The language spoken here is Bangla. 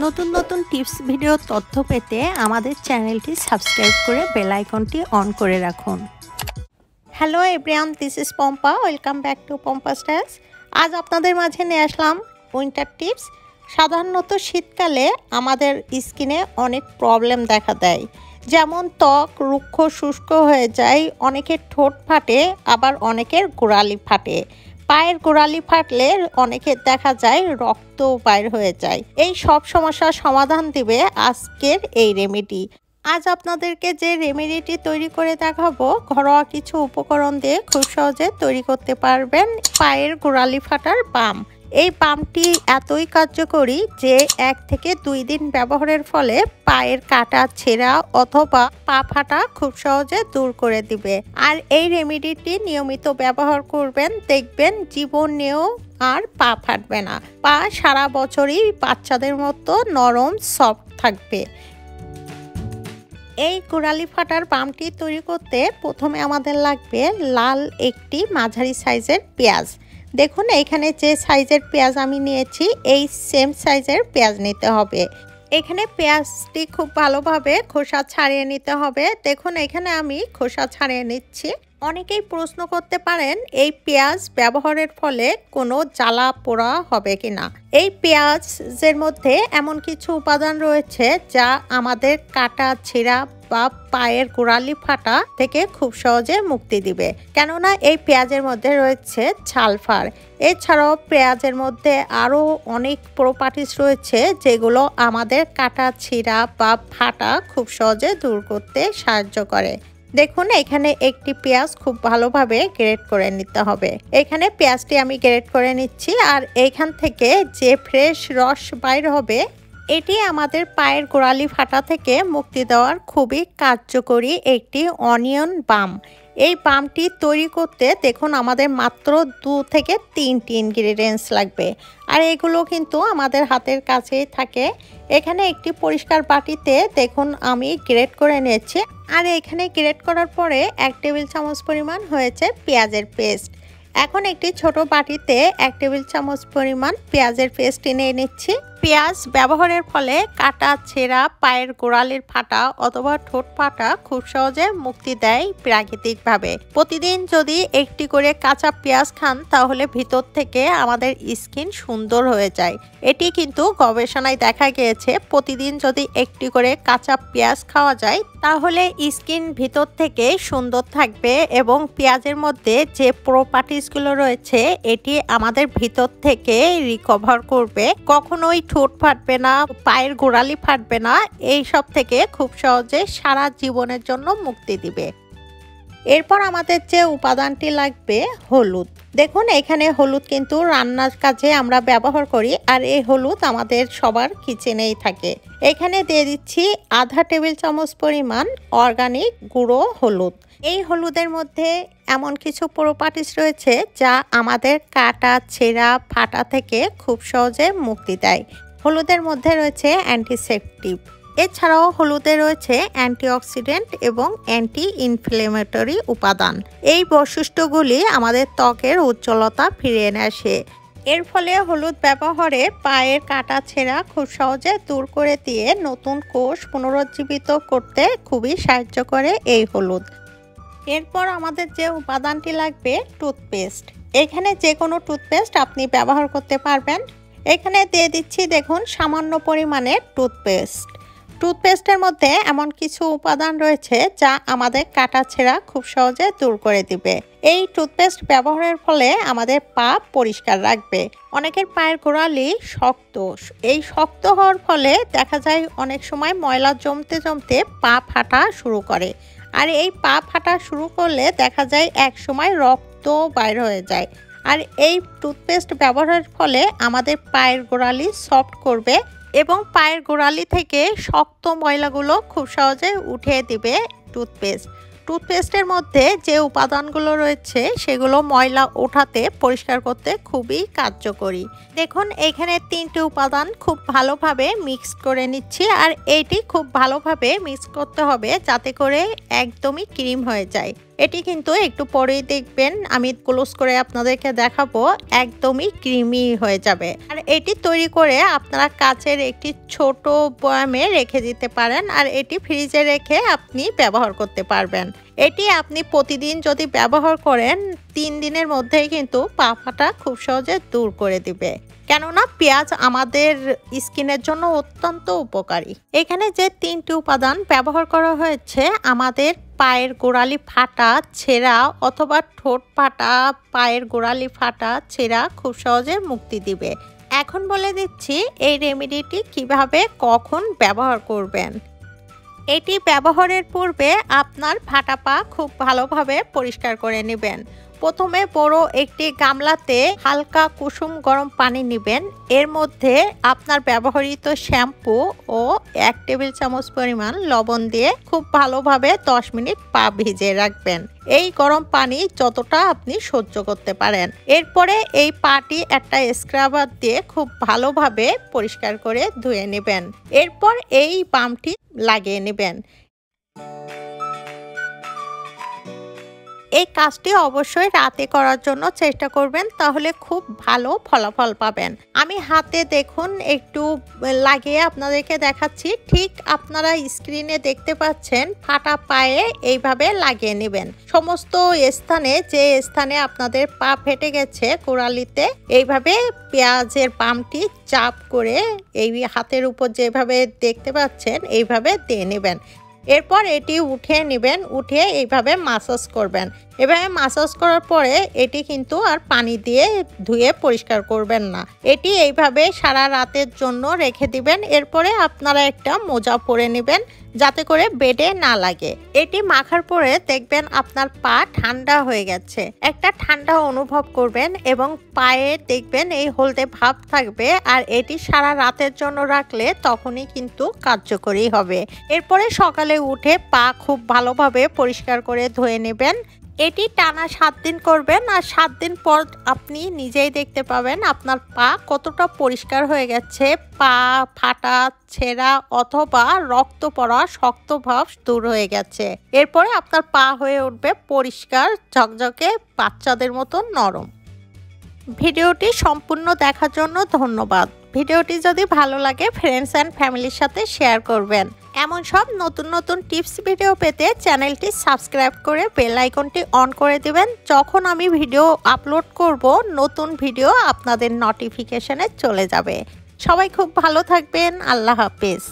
নতুন নতুন টিপস ভিডিও তথ্য পেতে আমাদের চ্যানেলটি সাবস্ক্রাইব করে বেল আইকনটি অন করে রাখুন। Hello everyone, this is Pampa. Welcome back to Pampa styles. আজ আপনাদের মাঝে নিয়ে আসলাম উইন্টার টিপস। সাধারণত শীতকালে আমাদের স্কিনে অনেক প্রবলেম দেখা দেয়, যেমন ত্বক রুক্ষ শুষ্ক হয়ে যায়, অনেকের ঠোঁট ফাটে, আবার অনেকের গোড়ালি ফাটে। পায়ের গোড়ালি ফাটলে অনেকের দেখা যায় রক্ত বাইর হয়ে যায়। এই সব সমস্যার সমাধান দিবে আজকের এই রেমেডি। আজ আপনাদেরকে যে রেমেডিটি তৈরি করে দেখাবো, ঘরোয়া কিছু উপকরণ দিয়ে খুব সহজে তৈরি করতে পারবেন পায়ের গোড়ালি ফাটার বাম। এই বামটি এতই কার্যকরী যে 1 থেকে 2 দিন ব্যবহারের ফলে পায়ের কাটা ছেঁড়া অথবা পা ফাটা খুব সহজে দূর করে দিবে। আর এই রেমেডিটি নিয়মিত ব্যবহার করবেন, দেখবেন জীবনেও আর পা ফাটবে না। পা সারা বছরই বাচ্চাদের মতো নরম সফট থাকবে। এই গোড়ালি ফাটার বামটি তৈরি করতে প্রথমে আমাদের লাগবে লাল একটি মাঝারি সাইজের পেঁয়াজ। দেখুন এখানে যে সাইজের পেঁয়াজ আমি নিয়েছি এই সেম সাইজের পেঁয়াজ নিতে হবে। এখানে পেঁয়াজটি খুব ভালোভাবে খোসা ছাড়িয়ে নিতে হবে। দেখুন এখানে আমি খোসা ছাড়িয়ে নিচ্ছি। অনেকেই প্রশ্ন করতে পারেন এই পেঁয়াজ ব্যবহারের ফলে কোনো জ্বালা পোড়া হবে কিনা। এই পেঁয়াজের মধ্যে এমন কিছু উপাদান রয়েছে যা আমাদের কাটা ছেঁড়া বা পায়ের গোড়ালি ফাটা থেকে খুব সহজে মুক্তি দিবে, কেননা এই পেঁয়াজের মধ্যে রয়েছে সালফার। এছাড়াও পেঁয়াজের মধ্যে আরও অনেক প্রপার্টিস রয়েছে যেগুলো আমাদের কাটা ছিঁড়া বা ফাটা খুব সহজে দূর করতে সাহায্য করে। দেখুন এখানে একটি পেঁয়াজ খুব ভালোভাবে গ্রেট করে নিতে হবে। এখানে পেঁয়াজটি আমি গ্রেট করে নিচ্ছি। আর এইখান থেকে যে ফ্রেশ রস বাইর হবে এটি আমাদের পায়ের গোড়ালি ফাটা থেকে মুক্তি দেওয়ার খুবই কার্যকরী একটি অনিয়ন বাম। এই বামটি তৈরি করতে দেখুন আমাদের মাত্র 2 থেকে 3টি ইনগ্রেডিয়েন্টস লাগবে। আর এগুলো কিন্তু আমাদের হাতের কাছেই থাকে। এখানে একটি পরিষ্কার বাটিতে দেখুন আমি গ্রেট করে নিয়েছি। আর এখানে গ্রেট করার পরে 1 টেবিল চামচ পরিমাণ হয়েছে পেঁয়াজের পেস্ট। এখন একটি ছোট বাটিতে 1 টেবিল চামচ পরিমাণ পেঁয়াজের পেস্ট নিয়ে নিচ্ছি। পেঁয়াজ ব্যবহারের ফলে কাটা ছেঁড়া পায়ের গোড়ালির ফাটা অথবা ঠোঁট ফাটা খুব সহজে মুক্তি দেয় প্রাকৃতিকভাবে। প্রতিদিন যদি একটি করে কাঁচা পেঁয়াজ খান তাহলে ভিতর থেকে আমাদের স্কিন সুন্দর হয়ে যায়। এটি কিন্তু গবেষণায় দেখা গিয়েছে প্রতিদিন যদি একটি করে কাঁচা পেঁয়াজ খাওয়া যায় তাহলে স্কিন ভিতর থেকে সুন্দর থাকবে এবং পেঁয়াজের মধ্যে যে প্রপার্টিসগুলো রয়েছে এটি আমাদের ভিতর থেকে রিকভার করবে। কখনোই ঠোঁট ফাটবে না, পায়ের গোড়ালি ফাটবে না, এই সব থেকে খুব সহজে সারা জীবনের জন্য মুক্তি দিবে। এরপর আমাদের যে উপাদানটি লাগবে হলুদ। দেখুন এখানে হলুদ কিন্তু রান্নার কাজে আমরা ব্যবহার করি আর এই হলুদ আমাদের সবার কিচেনেই থাকে। এখানে দিয়ে দিচ্ছি আধা টেবিল চামচ পরিমাণ অর্গানিক গুঁড়ো হলুদ। এই হলুদের মধ্যে এমন কিছু প্রপার্টিস রয়েছে যা আমাদের কাটা ছেঁড়া ফাটা থেকে খুব সহজে মুক্তি দেয়। হলুদের মধ্যে রয়েছে অ্যান্টিসেপটিভ। এছাড়াও হলুদে রয়েছে অ্যান্টিঅক্সিডেন্ট এবং অ্যান্টি ইনফ্লেমেটরি উপাদান। এই বৈশিষ্ট্যগুলি আমাদের ত্বকের উজ্জ্বলতা ফিরিয়ে এনে আসে। এর ফলে হলুদ ব্যবহারে পায়ের কাটা ছেঁড়া খুব সহজে দূর করে দিয়ে নতুন কোষ পুনরুজ্জীবিত করতে খুবই সাহায্য করে এই হলুদ। এরপর আমাদের যে উপাদানটি লাগবে টুথপেস্ট। এখানে যে কোনো টুথপেস্ট আপনি ব্যবহার করতে পারবেন। এখানে দিয়ে দিচ্ছি দেখুন সামান্য পরিমাণে টুথপেস্ট। টুথপেস্টের মধ্যে এমন কিছু উপাদান রয়েছে যা আমাদের কাটা ছেঁড়া খুব সহজে দূর করে দিবে। এই টুথপেস্ট ব্যবহারের ফলে আমাদের পা পরিষ্কার রাখবে। অনেকের পায়ের গোড়ালি শক্ত, এই শক্ত হওয়ার ফলে দেখা যায় অনেক সময় ময়লা জমতে জমতে পা ফাটা শুরু করে। আর এই পা ফাটা শুরু করলে দেখা যায় এক সময় রক্ত বাইর হয়ে যায়। আর এই টুথপেস্ট ব্যবহারের ফলে আমাদের পায়ের গোড়ালি সফট করবে এবং পায়ের গোড়ালি থেকে শক্ত ময়লাগুলো খুব সহজে উঠিয়ে দিবে টুথপেস্টের মধ্যে যে উপাদানগুলো রয়েছে সেগুলো ময়লা ওঠাতে পরিষ্কার করতে খুবই কার্যকরী। দেখুন এখানে 3টি উপাদান খুব ভালোভাবে মিক্স করে নিচ্ছি। আর এইটি খুব ভালোভাবে মিক্স করতে হবে যাতে করে একদমই ক্রিম হয়ে যায়। এটি কিন্তু একটু পরেই দেখবেন আমি ক্লোজ করে আপনাদেরকে দেখাবো, একদমই ক্রিমি হয়ে যাবে। আর এটি তৈরি করে আপনারা কাচের একটি ছোট বয়ামে রেখে দিতে পারেন, আর এটি ফ্রিজে রেখে আপনি ব্যবহার করতে পারবেন। এটি আপনি প্রতিদিন যদি ব্যবহার করেন 3 দিনের মধ্যেই কিন্তু পা ফাটা খুব সহজে দূর করে দিবে, কেননা পেঁয়াজ আমাদের স্কিনের জন্য অত্যন্ত উপকারী। এখানে যে 3টি উপাদান ব্যবহার করা হয়েছে আমাদের পায়ের গোড়ালি ফাটা, ছেঁড়া অথবা ঠোঁট ফাটা, পায়ের গোড়ালি ফাটা, ছেঁড়া খুব সহজে মুক্তি দিবে। এখন বলে দিচ্ছি এই রেমেডিটি কিভাবে কখন ব্যবহার করবেন। এটি ব্যবহারের পূর্বে আপনার ফাটা পা খুব ভালোভাবে পরিষ্কার করে নেবেন। প্রথমে বড় একটি গামলাতে হালকা কুসুম গরম পানি নেবেন। এর মধ্যে আপনার ব্যবহৃত শ্যাম্পু ও 1 টেবিল চামচ পরিমাণ লবণ দিয়ে খুব ভালোভাবে 10 মিনিট পা ভিজিয়ে রাখবেন। এই গরম পানি যতটা আপনি সহ্য করতে পারেন। এরপরে এই পাটি একটা স্ক্রাবার দিয়ে খুব ভালোভাবে পরিষ্কার করে ধুয়ে নেবেন। এরপর এই বামটি লাগিয়ে নেবেন। এই কাজটি অবশ্যই রাতে করার জন্য চেষ্টা করবেন, তাহলে খুব ভালো ফলাফল পাবেন। আমি হাতে দেখুন একটু লাগিয়ে আপনাদেরকে দেখাচ্ছি। ঠিক আপনারা স্ক্রিনে দেখতে পাচ্ছেন ফাটা পায়ে এইভাবে লাগিয়ে নেবেন। সমস্ত স্থানে, যে স্থানে আপনাদের পা ফেটে গেছে গোড়ালিতে, এইভাবে পেঁয়াজের বামটি চাপ করে এই হাতের উপর যেভাবে দেখতে পাচ্ছেন এইভাবে দিয়ে নেবেন। এরপর এটি উঠিয়ে নেবেন, উঠিয়ে এইভাবে মাসাজ করবেন। এভাবে মাসাজ করার পরে এটি কিন্তু আর পানি দিয়ে ধুয়ে পরিষ্কার করবেন না, এটি এইভাবে সারা রাতের জন্য রেখে দিবেন। এরপরে আপনারা একটা মোজা পরে নেবেন যাতে করে বেডে না লাগে। এটি মাখার পরে দেখবেন আপনার পা ঠান্ডা হয়ে গেছে, একটা ঠান্ডা অনুভব করবেন এবং পায়ে দেখবেন এই হলদে ভাব থাকবে। আর এটি সারা রাতের জন্য রাখলে তখনই কিন্তু কার্যকরী হবে। এরপরে সকালে উঠে পা খুব ভালোভাবে পরিষ্কার করে ধুয়ে নেবেন। এটি টানা 7 দিন করবেন, আর 7 দিন পর আপনি নিজেই দেখতে পাবেন আপনার পা কতটা পরিষ্কার হয়ে গেছে। পা ফাটা, ছেঁড়া অথবা রক্ত পড়া, শক্ত ভাব দূর হয়ে গেছে। এরপরে আপনার পা হয়ে উঠবে পরিষ্কার, ঝকঝকে, বাচ্চাদের মতো নরম। ভিডিওটি সম্পূর্ণ দেখার জন্য ধন্যবাদ। ভিডিওটি যদি ভালো লাগে ফ্রেন্ডস অ্যান্ড ফ্যামিলির সাথে শেয়ার করবেন। এমন সব নতুন নতুন টিপস ভিডিও পেতে চ্যানেলটি সাবস্ক্রাইব করে বেল আইকনটি অন করে দিবেন। যখন আমি ভিডিও আপলোড করব নতুন ভিডিও আপনাদের নোটিফিকেশনে চলে যাবে। সবাই খুব ভালো থাকবেন। আল্লাহ হাফেজ।